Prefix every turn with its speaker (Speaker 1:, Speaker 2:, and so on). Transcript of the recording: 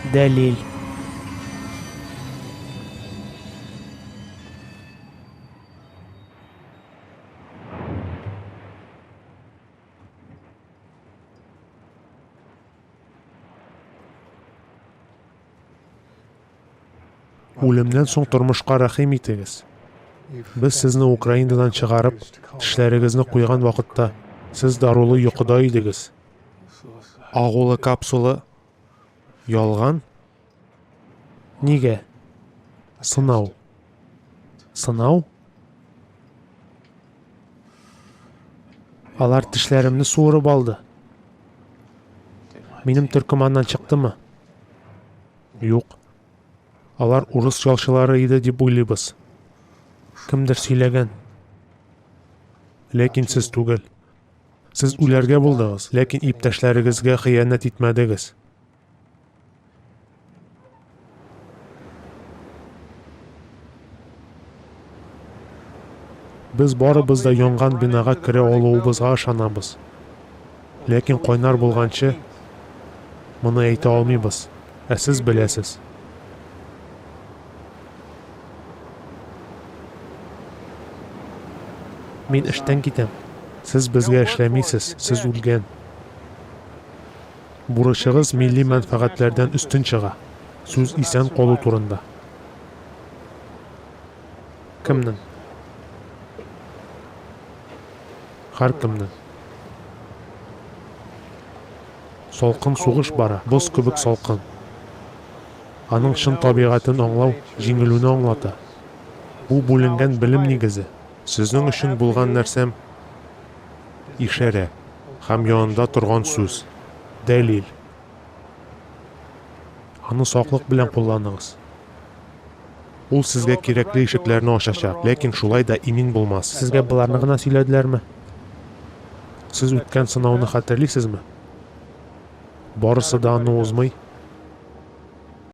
Speaker 1: Дәлил.
Speaker 2: Үлемнән соң тормышка рәхим итегез. Без сезне Украинадан чыгарып, тешләрегезне куйган вакытта, сез дарулы йокыда идегез. Агулы капсула ялган?
Speaker 1: Нигә?
Speaker 2: Сынау.
Speaker 1: Сынау? Алар тешләремне суырып алды. Минем төркеманнан чыктымы?
Speaker 2: Юк. Алар урыс ялчылары иде дип уйлыйбыз.
Speaker 1: Кемдер сөйләгән.
Speaker 2: Ләкин сез түгел. Сез үләргә булдыгыз, ләкин иптәшләрегезгә хыянәт итмәдегез. Без барыбыз да янган бинага керә алуыбызга ышанабыз. Ләкин кайнар булганчы, моны әйтә алмыйбыз. Ә сез беләсез.
Speaker 1: Мин эштән китәм.
Speaker 2: Сез безгә эшләмисез, сез үлгән. Бурычыгыз милли мәнфәгатьләрдән үстен чыга. Сүз исән калу турында.
Speaker 1: Кемнең?
Speaker 2: Һәркемнең. Салкын сугыш бара, боз кебек салкын. Аның шын табигатен аңлау җиңелүне аңлата. Бу бүленгән белем нигезе. Сезнең өчен булган нәрсәм ишарә һәм янында торган сүз. Дәлил. Аны саклык белән кулланыгыз. Ул сезгә кирәкле ишекләрне ачачак, ләкин шулай да имин булмас.
Speaker 1: Сезгә буларны гына сөйләделәрме?
Speaker 2: Сез үткән сынауны хәтерлисезме? Барысы да аны узмый,